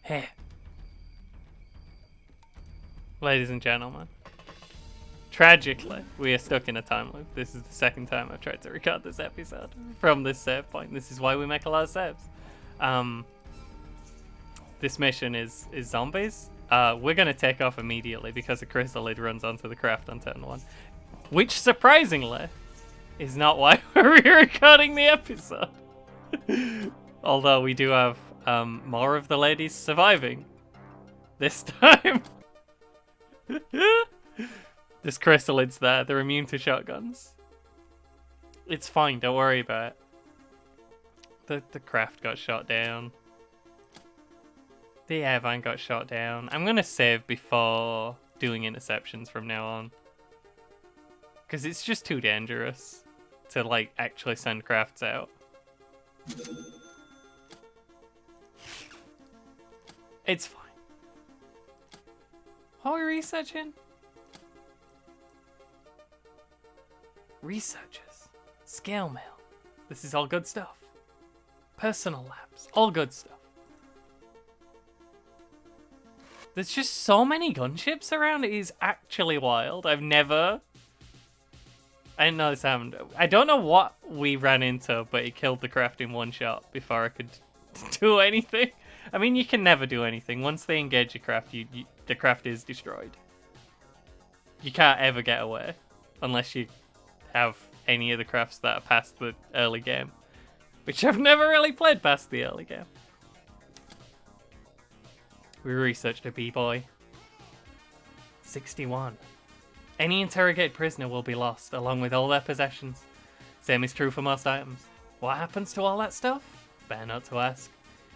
Hey. Ladies and gentlemen. Tragically, we are stuck in a time loop. This is the second time I've tried to record this episode from this save point. This is why we make a lot of saves. This mission is zombies. We're going to take off immediately because a chrysalid runs onto the craft on turn 1. Which, surprisingly, is not why we're re-recording the episode. Although we do have more of the ladies surviving this time. This chrysalid's there. They're immune to shotguns. It's fine. Don't worry about it. The craft got shot down. The air van got shot down. I'm going to save before doing interceptions from now on. Because it's just too dangerous to, like, actually send crafts out. It's fine. What are we researching? Researchers. Scale mail. This is all good stuff. Personal labs. All good stuff. There's just so many gunships around. It is actually wild. I didn't know this happened. I don't know what we ran into, but it killed the craft in one shot before I could do anything. I mean, you can never do anything. Once they engage your craft, the craft is destroyed. You can't ever get away unless you have any of the crafts that are past the early game, which I've never really played past the early game. We researched a B-boy. 61. Any interrogated prisoner will be lost, along with all their possessions. Same is true for most items. What happens to all that stuff? Better not to ask.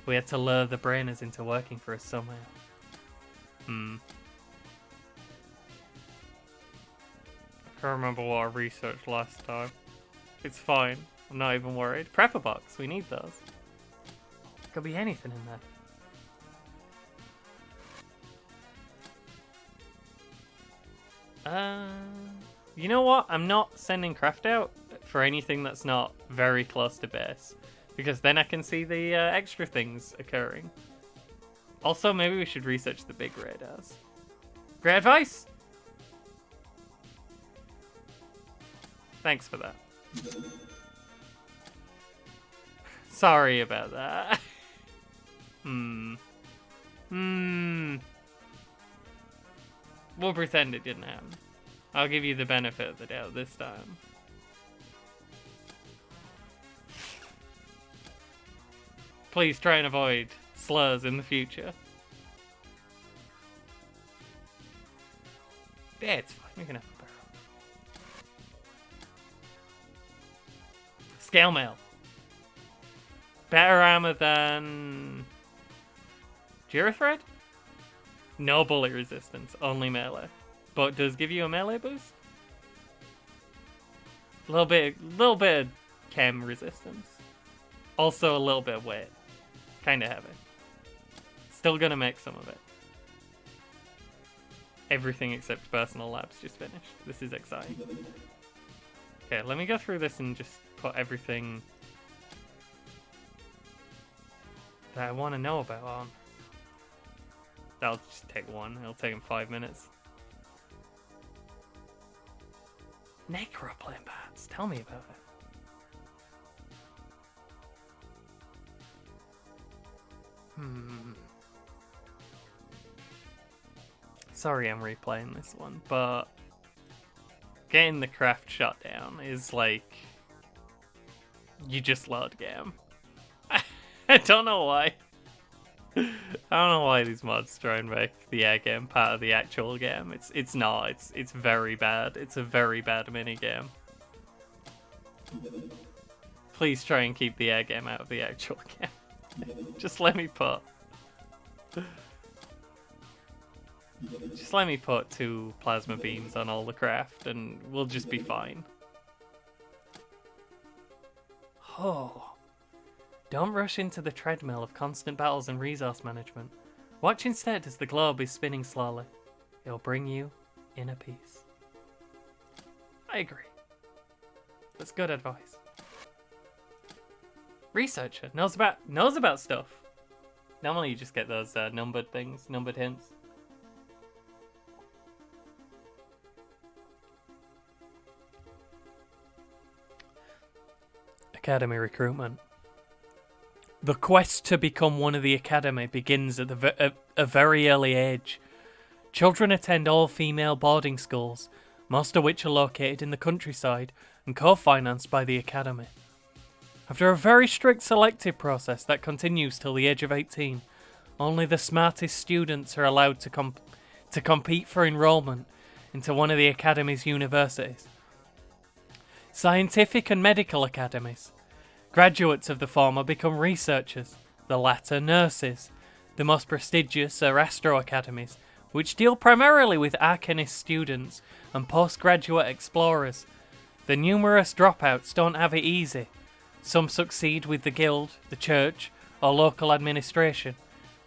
We had to lure the brainers into working for us somehow. I can't remember what I researched last time. It's fine. I'm not even worried. Prepper box. We need those. Could be anything in there. You know what? I'm not sending craft out for anything that's not very close to base, because then I can see the extra things occurring. Also, maybe we should research the big radars. Great advice! Thanks for that. Sorry about that. We'll pretend it didn't happen. I'll give you the benefit of the doubt this time. Please try and avoid slurs in the future. Yeah, it's fine. We can have a barrel. Scale mail. Better armor than Girathread? No bullet resistance, only melee. But does give you a melee boost? A little bit of chem resistance. Also a little bit of weight. Kinda heavy. Still gonna make some of it. Everything except personal labs just finished. This is exciting. Okay, let me go through this and just put everything that I want to know about on. That'll just take one. It'll take him 5 minutes. Necroplane bats. Tell me about it. Sorry I'm replaying this one, but getting the craft shot down is like you just load game. I don't know why. I don't know why these mods try and make the air game part of the actual game. It's not. It's very bad. It's a very bad mini game. Please try and keep the air game out of the actual game. Just let me put 2 plasma beams on all the craft and we'll just be fine. Oh. Don't rush into the treadmill of constant battles and resource management. Watch instead as the globe is spinning slowly. It'll bring you inner peace. I agree. That's good advice. Researcher knows about stuff. Normally you just get those numbered things, numbered hints. Academy recruitment. The quest to become one of the Academy begins at a very early age. Children attend all-female boarding schools, most of which are located in the countryside and co-financed by the Academy. After a very strict selective process that continues till the age of 18, only the smartest students are allowed to compete for enrollment into one of the Academy's universities. Scientific and medical academies. Graduates of the former become researchers, the latter nurses. The most prestigious are astro academies, which deal primarily with arcanist students and postgraduate explorers. The numerous dropouts don't have it easy. Some succeed with the guild, the church, or local administration,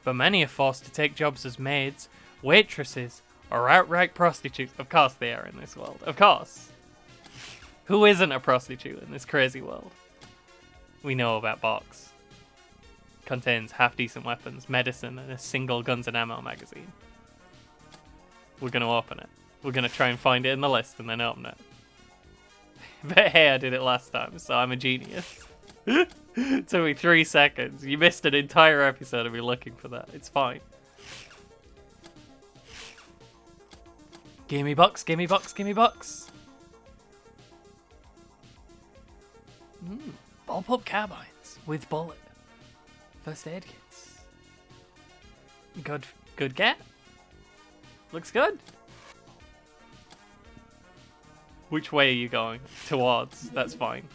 but many are forced to take jobs as maids, waitresses, or outright prostitutes. Of course they are in this world. Of course. Who isn't a prostitute in this crazy world? We know about box. Contains half-decent weapons, medicine, and a single guns and ammo magazine. We're going to open it. We're going to try and find it in the list and then open it. But hey, I did it last time, so I'm a genius. It took me 3 seconds. You missed an entire episode of me looking for that. It's fine. Gimme box, gimme box, gimme box. Bullpup carbines with bullet. First aid kits. Good get. Looks good. Which way are you going? Towards. That's fine.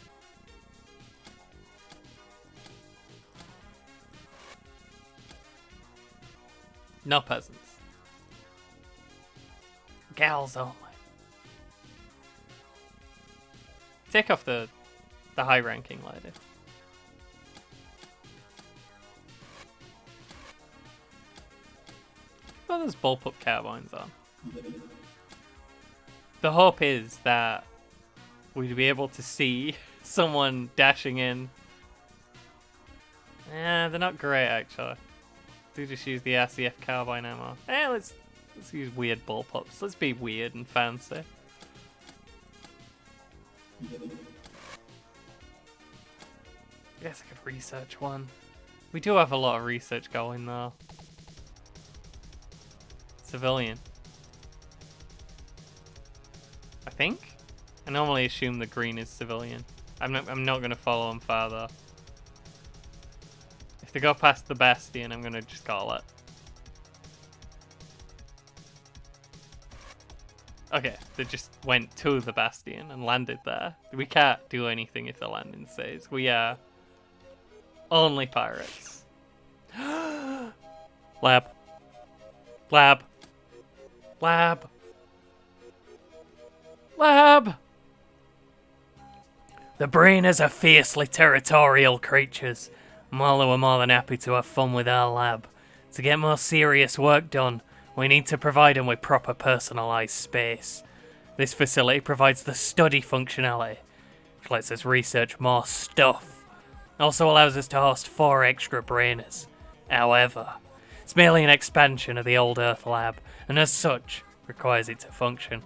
No peasants. Gals only. Take off the high-ranking lady. What are those bullpup carbines on? The hope is that we'd be able to see someone dashing in. They're not great actually. Do just use the RCF carbine ammo. Let's use weird bullpups. Let's be weird and fancy. I guess I could research one. We do have a lot of research going though. Civilian. I think? I normally assume the green is civilian. I'm not going to follow them farther. If they go past the Bastion, I'm going to just call it. Okay, they just went to the Bastion and landed there. We can't do anything if the landing stays. We are only pirates. Lab. Lab. Lab. Lab! The Brainers are fiercely territorial creatures. Marlowe are more than happy to have fun with our lab. To get more serious work done, we need to provide them with proper personalised space. This facility provides the study functionality, which lets us research more stuff. Also allows us to host 4 extra Brainers. However, it's merely an expansion of the old Earth lab, and as such, requires it to function.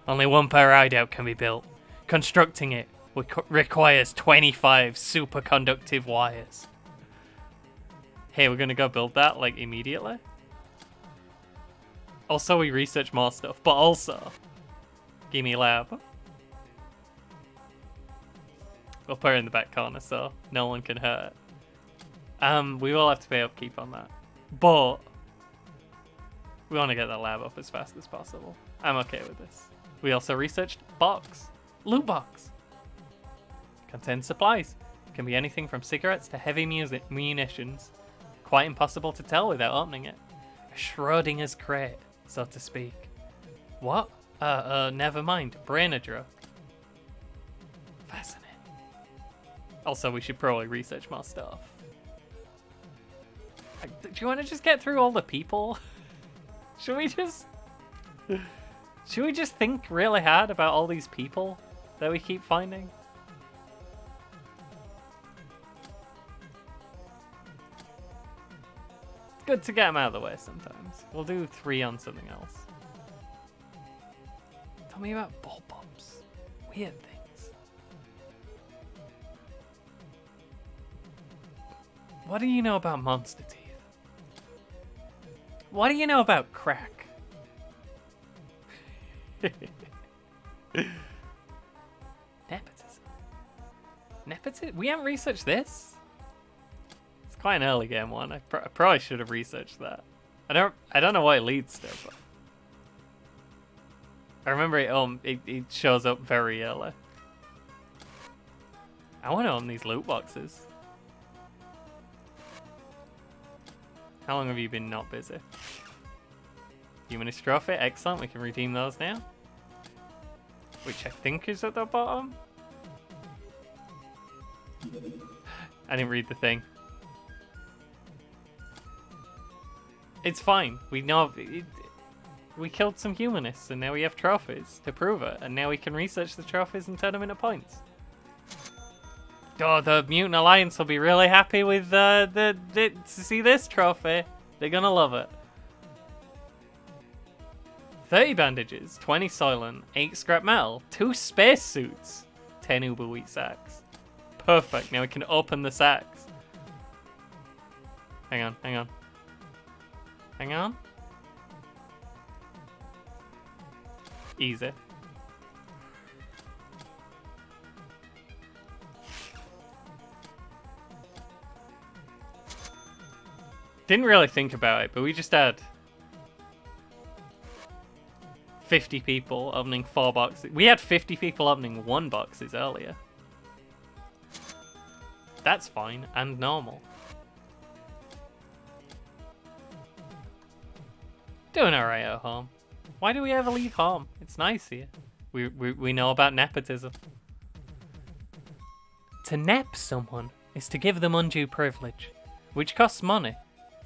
Only one per hideout can be built. Constructing it requires 25 superconductive wires. Hey, we're gonna go build that, like, immediately? Also, we research more stuff, but also... Gimme lab. We'll put it in the back corner so no one can hurt it. We will have to pay upkeep on that. But... we want to get the lab up as fast as possible. I'm okay with this. We also researched box. Loot box. Contains supplies. Can be anything from cigarettes to heavy munitions. Quite impossible to tell without opening it. A Schrodinger's crate, so to speak. What? Never mind. Brainer drug. Fascinating. Also, we should probably research more stuff. Do you want to just get through all the people? Should we just think really hard about all these people that we keep finding? good to get them out of the way sometimes. We'll do 3 on something else. Tell me about ball pops. Weird things. What do you know about monster teeth? What do you know about crack? Nepotism. Nepotism? We haven't researched this? It's quite an early game one. I probably should have researched that. I don't know what it leads to, but I remember it shows up very early. I want to own these loot boxes. How long have you been not busy? Humanist trophy, excellent. We can redeem those now. Which I think is at the bottom. I didn't read the thing. It's fine. We know we killed some humanists, and now we have trophies to prove it. And now we can research the trophies and turn them into points. Oh, the Mutant Alliance will be really happy with to see this trophy. They're gonna love it. 30 bandages, 20 soylent, 8 scrap metal, 2 space suits, 10 uber wheat sacks. Perfect. Now we can open the sacks. Hang on, hang on. Hang on. Easy. Didn't really think about it, but we just had 50 people opening 4 boxes. We had 50 people opening 1 boxes earlier. That's fine and normal. Doing alright at home. Why do we ever leave home? It's nice here. We know about nepotism. To nep someone is to give them undue privilege, which costs money,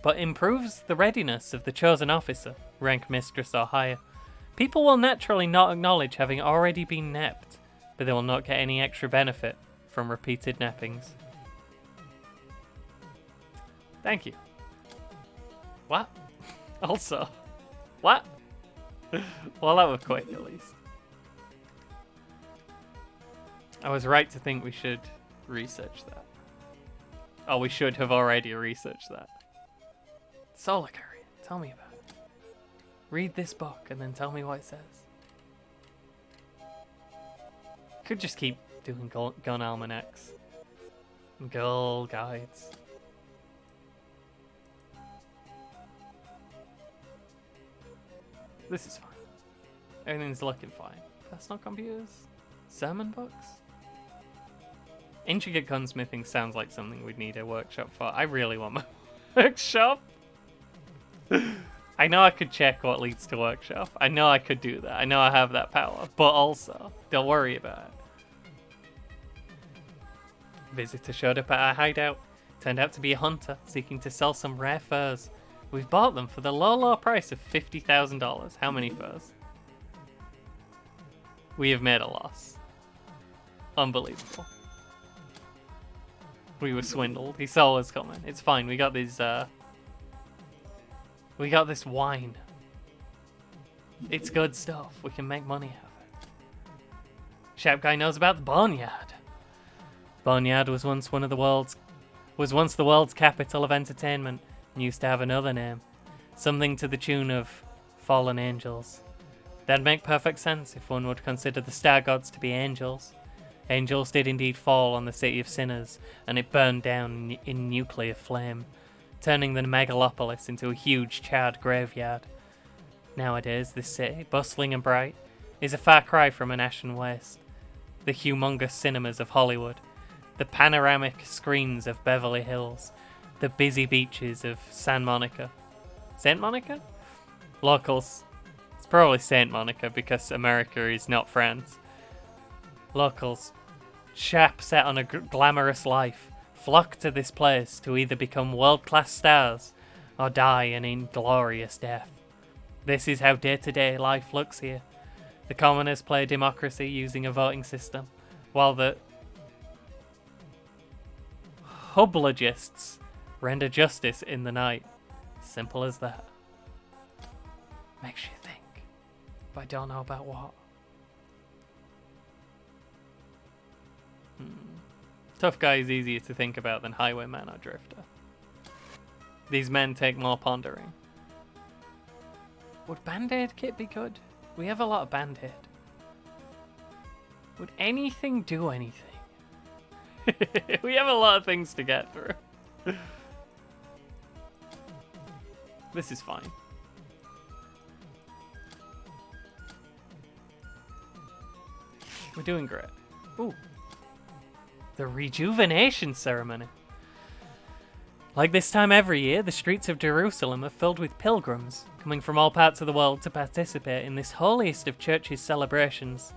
but improves the readiness of the chosen officer, rank mistress or higher. People will naturally not acknowledge having already been nepped, but they will not get any extra benefit from repeated neppings. Thank you. What? Also, what? Well, that was quick at least. I was right to think we should research that. Oh, we should have already researched that. Solar Curry, tell me about it. Read this book and then tell me what it says. Could just keep doing gun almanacs. Girl guides. This is fine. Everything's looking fine. Personal computers? Sermon books? Intricate gunsmithing sounds like something we'd need a workshop for. I really want my workshop. I know I could check what leads to workshop. I know I could do that. I know I have that power. But also, don't worry about it. Visitor showed up at our hideout. Turned out to be a hunter seeking to sell some rare furs. We've bought them for the low price of $50,000. How many furs? We have made a loss. Unbelievable. We were swindled. He saw us coming. It's fine. We got these, we got this wine. It's good stuff. We can make money out of it. Shop guy knows about the Barnyard. Barnyard was once the world's capital of entertainment. Used to have another name, something to the tune of fallen angels. That'd make perfect sense if one would consider the star gods to be angels. Angels did indeed fall on the city of sinners, and it burned down in nuclear flame, turning the megalopolis into a huge charred graveyard. Nowadays, this city, bustling and bright, is a far cry from an ashen waste. The humongous cinemas of Hollywood, the panoramic screens of Beverly Hills, the busy beaches of San Monica. Saint Monica? Locals. It's probably Saint Monica because America is not France. Locals. Chap set on a glamorous life flock to this place to either become world-class stars or die an inglorious death. This is how day-to-day life looks here. The commoners play democracy using a voting system, while the hublogists render justice in the night. Simple as that. Makes you think. But I don't know about what. Tough guy is easier to think about than highwayman or drifter. These men take more pondering. Would Band-Aid kit be good? We have a lot of Band-Aid. Would anything do anything? We have a lot of things to get through. This is fine. We're doing great. Ooh. The rejuvenation ceremony. Like this time every year, the streets of Jerusalem are filled with pilgrims, coming from all parts of the world to participate in this holiest of churches' celebrations.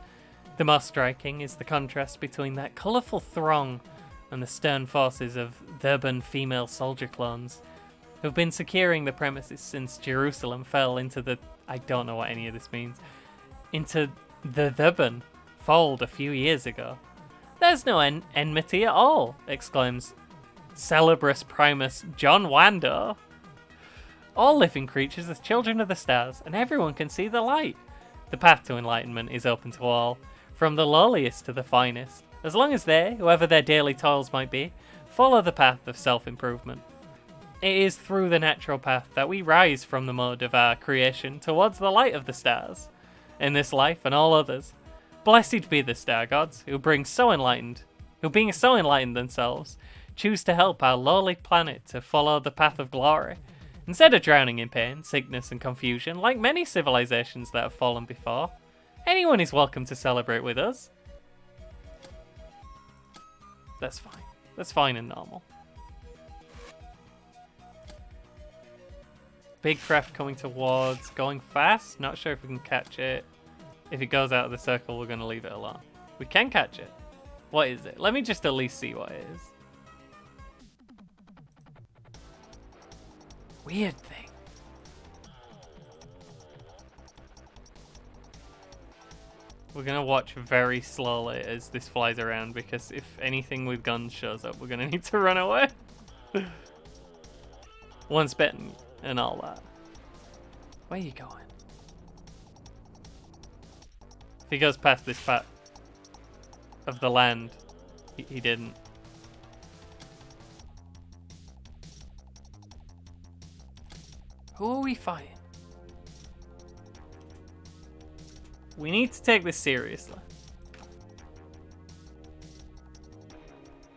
The most striking is the contrast between that colourful throng and the stern forces of Theban female soldier clones, who've been securing the premises since Jerusalem fell into the... I don't know what any of this means. Into the Theban fold a few years ago. There's no enmity at all, exclaims Celebrus Primus John Wando. All living creatures are children of the stars, and everyone can see the light. The path to enlightenment is open to all, from the lowliest to the finest, as long as they, whoever their daily toils might be, follow the path of self-improvement. It is through the natural path that we rise from the mode of our creation towards the light of the stars. In this life and all others, blessed be the star gods, who being so enlightened themselves, choose to help our lowly planet to follow the path of glory, instead of drowning in pain, sickness and confusion like many civilizations that have fallen before. Anyone is welcome to celebrate with us. That's fine. That's fine and normal. Big craft coming towards, going fast. Not sure if we can catch it. If it goes out of the circle, we're going to leave it alone. We can catch it. What is it? Let me just at least see what it is. Weird thing. We're going to watch very slowly as this flies around, because if anything with guns shows up, we're going to need to run away. Once bitten and all that. Where are you going? If he goes past this part of the land, he didn't. Who are we fighting? We need to take this seriously.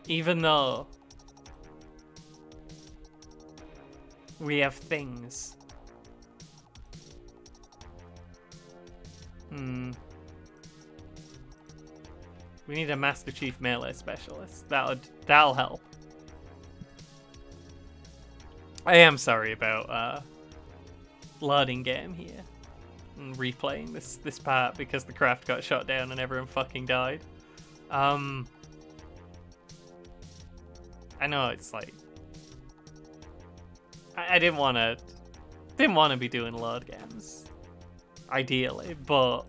Even though we have things. We need a Master Chief Melee Specialist. That'll help. I am sorry about loading game here and replaying this part because the craft got shot down and everyone fucking died. I know it's like I didn't want to be doing load games ideally, but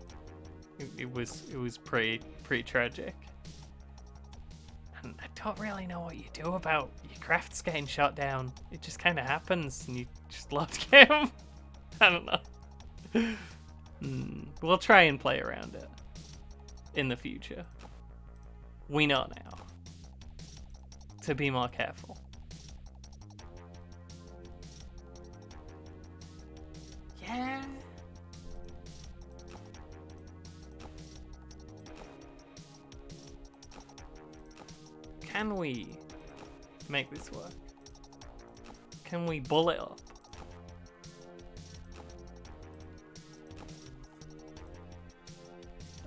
it was pretty tragic. And I don't really know what you do about your crafts getting shot down. It just kind of happens and you just load game. I don't know. We'll try and play around it in the future. We know now to be more careful. Yeah. Can we make this work? Can we bullet up?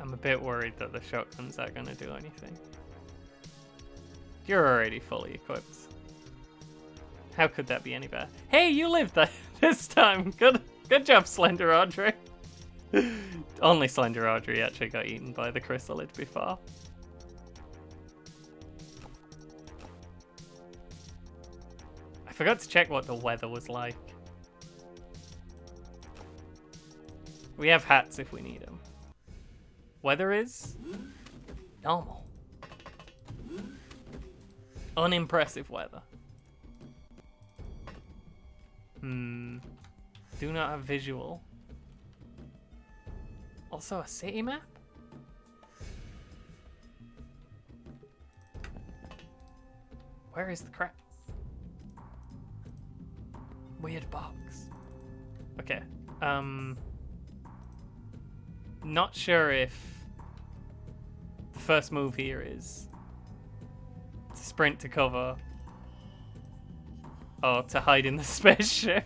I'm a bit worried that the shotguns aren't going to do anything. You're already fully equipped. How could that be any better? Hey, you lived this time. Good job, Slender Audrey. Only Slender Audrey actually got eaten by the chrysalid before. I forgot to check what the weather was like. We have hats if we need them. Weather is normal. Unimpressive weather. Do not have visual. Also a city map? Where is the crap? Weird box. Okay. Not sure if the first move here is to sprint to cover or to hide in the spaceship.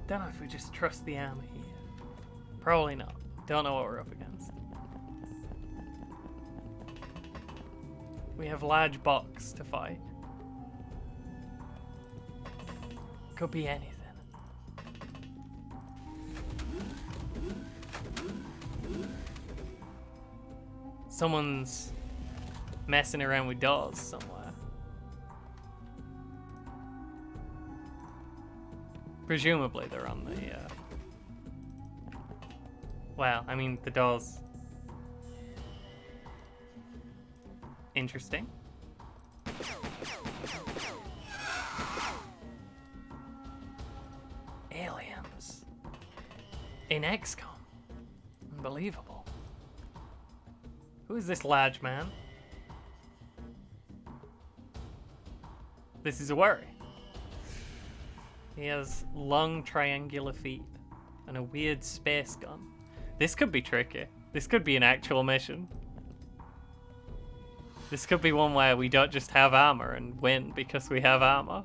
Don't know if we just trust the armor here. Probably not. Don't know what we're up against. We have large box to fight. Could be anything. Someone's messing around with doors somewhere. Presumably they're on the, well, I mean, the doors. Interesting. Aliens. In XCOM. Unbelievable. Who is this large man? This is a worry. He has long triangular feet and a weird space gun. This could be tricky. This could be an actual mission. This could be one where we don't just have armor and win because we have armor.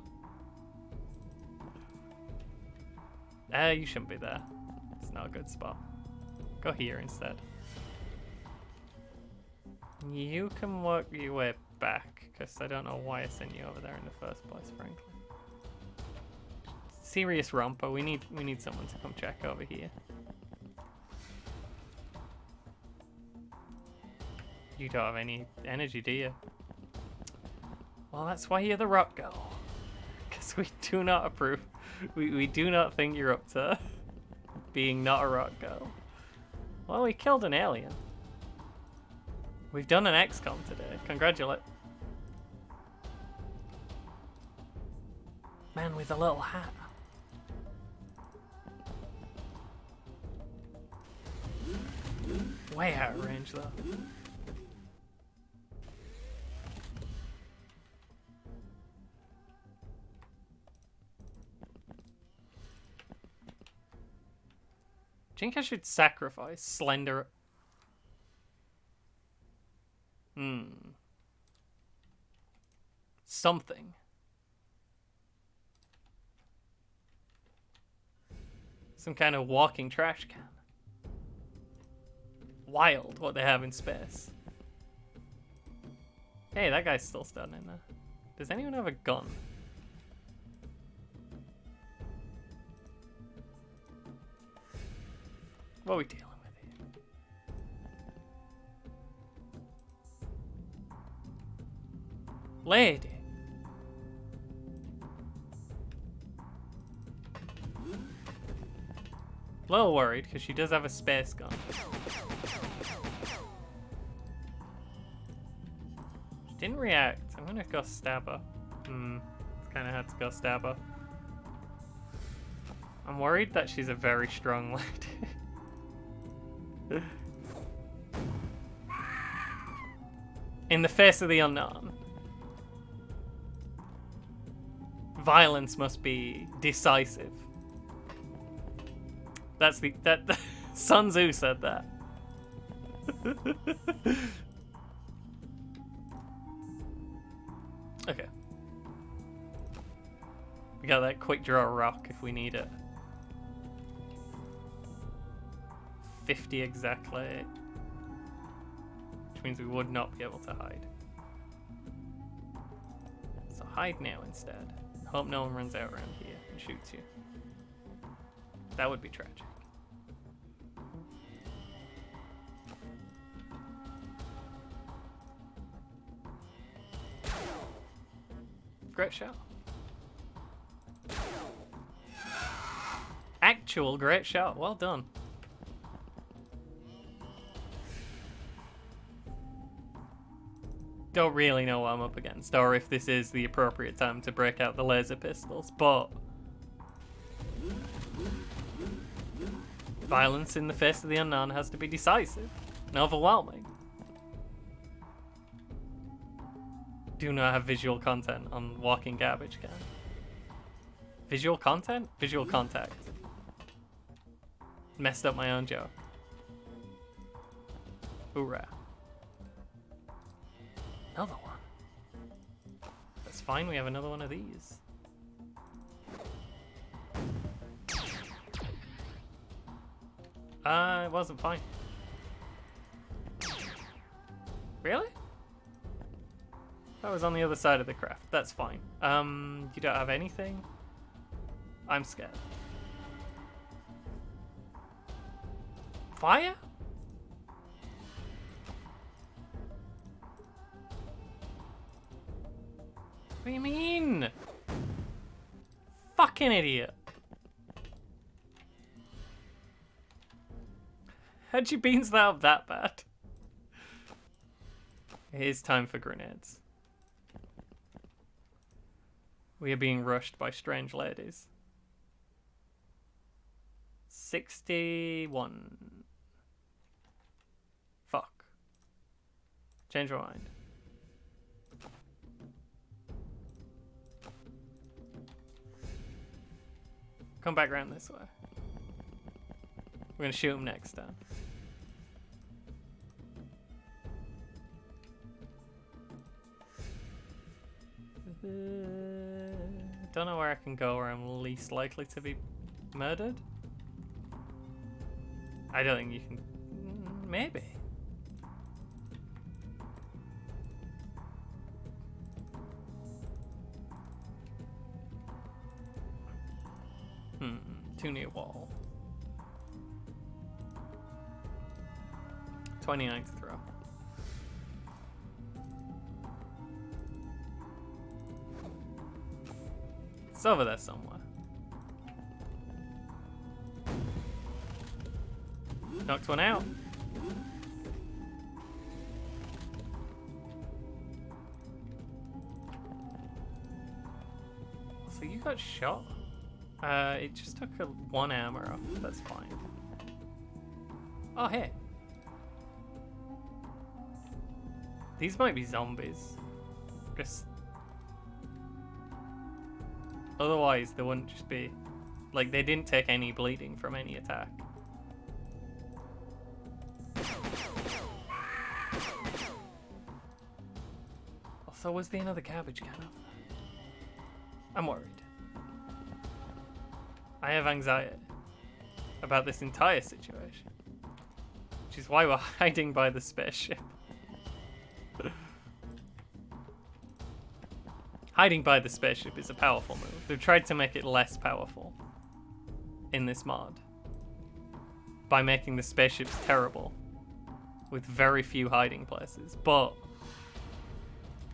You shouldn't be there. It's not a good spot. Go here instead. You can work your way back, because I don't know why I sent you over there in the first place, frankly. Serious romper. We need someone to come check over here. You don't have any energy, do you? Well, that's why you're the rock girl. Because we do not approve. We do not think you're up to being not a rock girl. Well, we killed an alien. We've done an XCOM today. Congratulate. Man with a little hat. Way out of range, though. I think I should sacrifice Slender. Something. Some kind of walking trash can. Wild what they have in space. Hey, that guy's still standing there. Does anyone have a gun? What are we dealing with here? Lady. A little worried because she does have a space gun. She didn't react. I'm gonna go stab her. It's kind of hard to go stab her. I'm worried that she's a very strong lady. In the face of the unknown. Violence must be decisive. That's that Sun Tzu said that. Okay. We got that quick draw rock if we need it. 50 exactly. Which means we would not be able to hide. So hide now instead. Hope no one runs out around here and shoots you. That would be tragic. Great shot. Actual great shot. Well done. don't really know what I'm up against, or if this is the appropriate time to break out the laser pistols, but violence in the face of the unknown has to be decisive and overwhelming. Do not have visual content on walking garbage can. Visual content? Visual contact. Messed up my own joke. Hoorah. Another one. That's fine, we have another one of these. It wasn't fine. Really? That was on the other side of the craft. That's fine. You don't have anything? I'm scared. Fire? What do you mean? Fucking idiot. How'd you beans that up that bad? It is time for grenades. We are being rushed by strange ladies. 61. Fuck. Change my mind. Come back around this way. We're gonna shoot him next time. Don't know where I can go where I'm least likely to be murdered. I don't think you can. Maybe. Too near wall. 29th throw. It's over there somewhere. Knocked one out. So you got shot? It just took one armor off. That's fine. Oh, hey. These might be zombies. Just... Otherwise, they wouldn't just be... Like, they didn't take any bleeding from any attack. Also, was there another garbage can up there? I'm worried. I have anxiety about this entire situation. Which is why we're hiding by the spaceship. Hiding by the spaceship is a powerful move. They've tried to make it less powerful in this mod by making the spaceships terrible with very few hiding places. But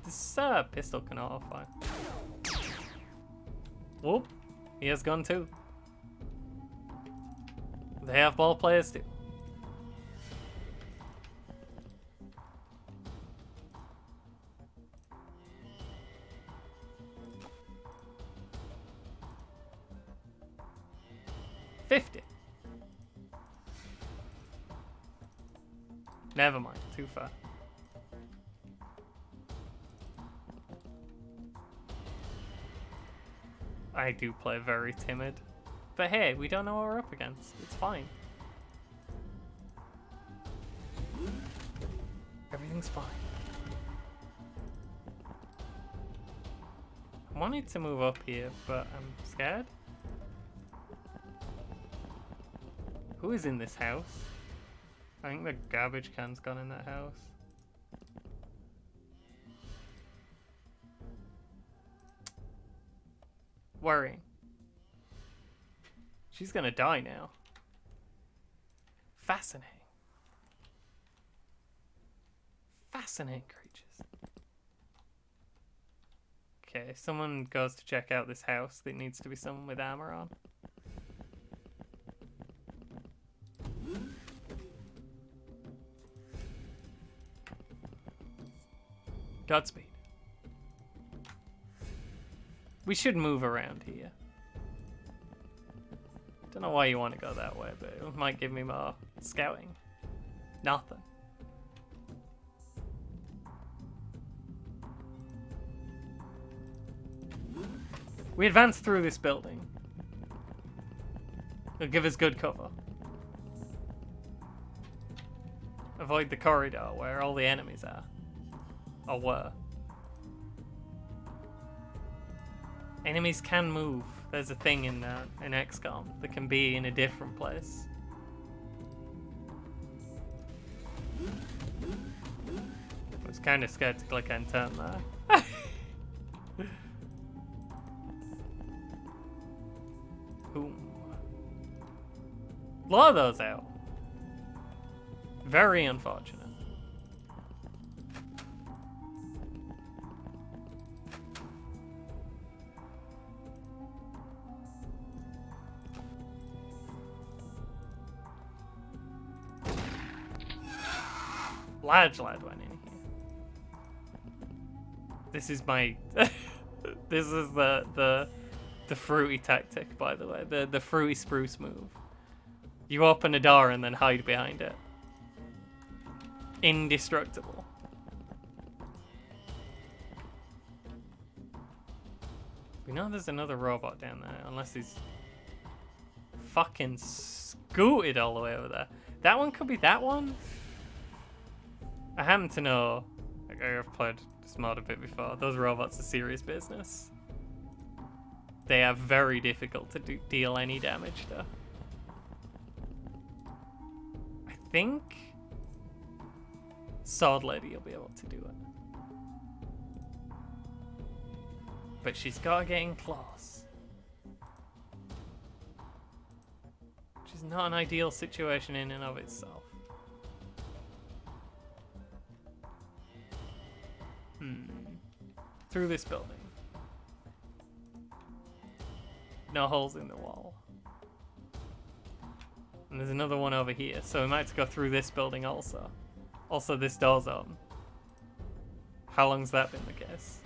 this pistol can auto-fire. Whoop, he has gun too. They have ball players too. Never mind, too far. I do play very timid. But hey, we don't know what we're up against. It's fine. Everything's fine. I wanted to move up here, but I'm scared. Who is in this house? I think the garbage can's gone in that house. Worrying. She's gonna die now. Fascinating. Fascinating creatures. Okay, if someone goes to check out this house, there needs to be someone with armor on. Godspeed. We should move around here. Don't know why you want to go that way, but it might give me more scouting. Nothing. We advance through this building. It'll give us good cover. Avoid the corridor where all the enemies are. Or were. Enemies can move. There's a thing in XCOM that can be in a different place. I was kind of scared to click and turn there. Boom. Blow those out. Very unfortunate. Large lad went in here. This is my this is the fruity tactic, by the way. The fruity spruce move. You open a door and then hide behind it. Indestructible. We know there's another robot down there, unless he's fucking scooted all the way over there. That one could be that one? I happen to know, like I've played this mod a bit before, those robots are serious business. They are very difficult to deal any damage to. I think Sword Lady will be able to do it. But she's gotta get in close. Which is not an ideal situation in and of itself. Through this building. No holes in the wall. And there's another one over here, so we might have to go through this building also. Also, this door's open. How long's that been the case?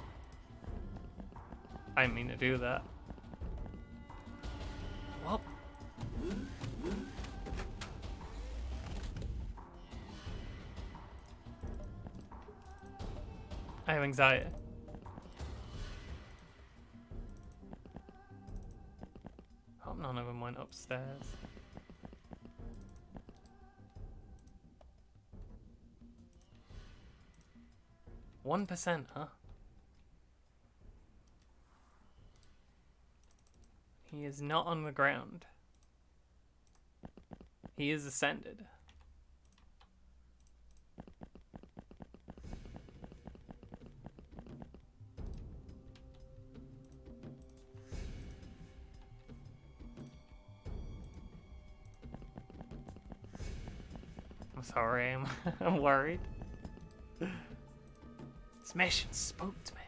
I didn't mean to do that. Well. I have anxiety. Hope none of them went upstairs. %, huh? He is not on the ground. He is ascended. I'm sorry, I'm worried. This mission spooked me.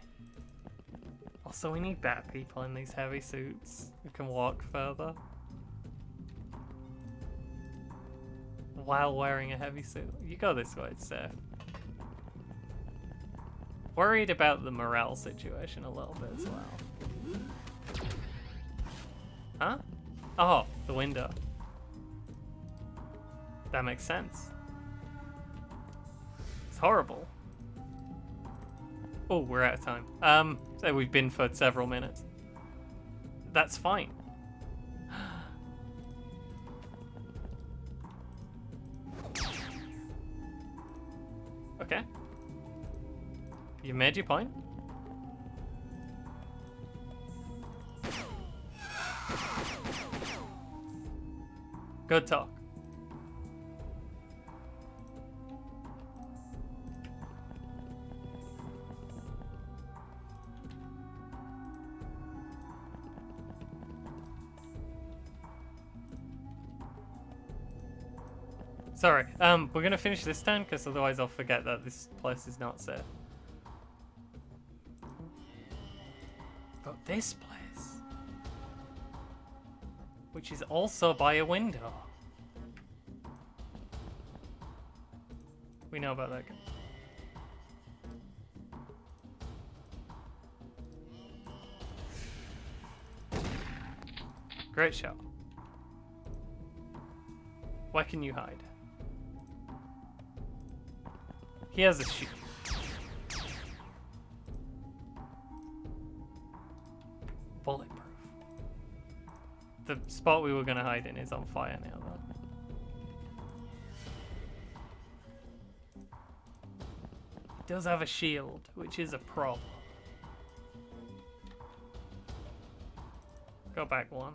Also, we need bat people in these heavy suits who can walk further while wearing a heavy suit. You go this way, it's safe. Worried about the morale situation a little bit as well. Huh? Oh, the window. That makes sense. It's horrible. Oh, we're out of time. So we've been for several minutes. That's fine. Okay. You made your point. Good talk. Sorry, we're gonna finish this turn because otherwise I'll forget that this place is not safe. But this place, which is also by a window. We know about that. Great shot. Where can you hide? He has a shield. Bulletproof. The spot we were going to hide in is on fire now, though. He does have a shield, which is a problem. Go back one.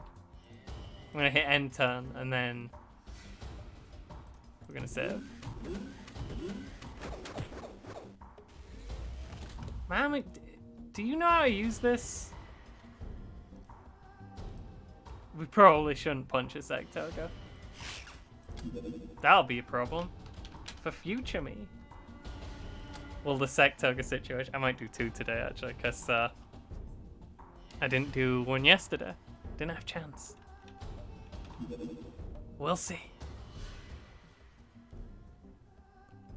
I'm going to hit end turn, and then we're going to save. Man, do you know how to use this? We probably shouldn't punch a Sectoga. That'll be a problem. For future me. Well, the Sectoga situation. I might do 2 today, actually, because I didn't do 1 yesterday. Didn't have a chance. We'll see.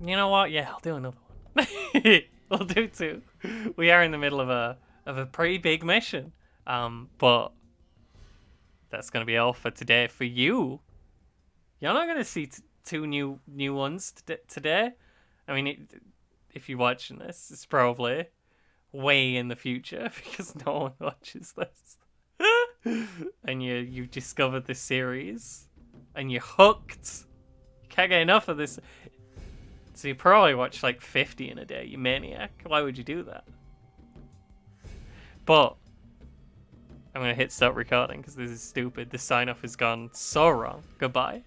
You know what? Yeah, I'll do another one. We'll do 2. We are in the middle of a pretty big mission. But that's gonna be all for today. For you, you're not gonna see 2 new ones today. I mean, if you're watching this, it's probably way in the future because no one watches this. And you've discovered this series, and you're hooked. You can't get enough of this. So you probably watch like 50 in a day, you maniac. Why would you do that? But I'm gonna hit stop recording because this is stupid. The sign off has gone so wrong. Goodbye.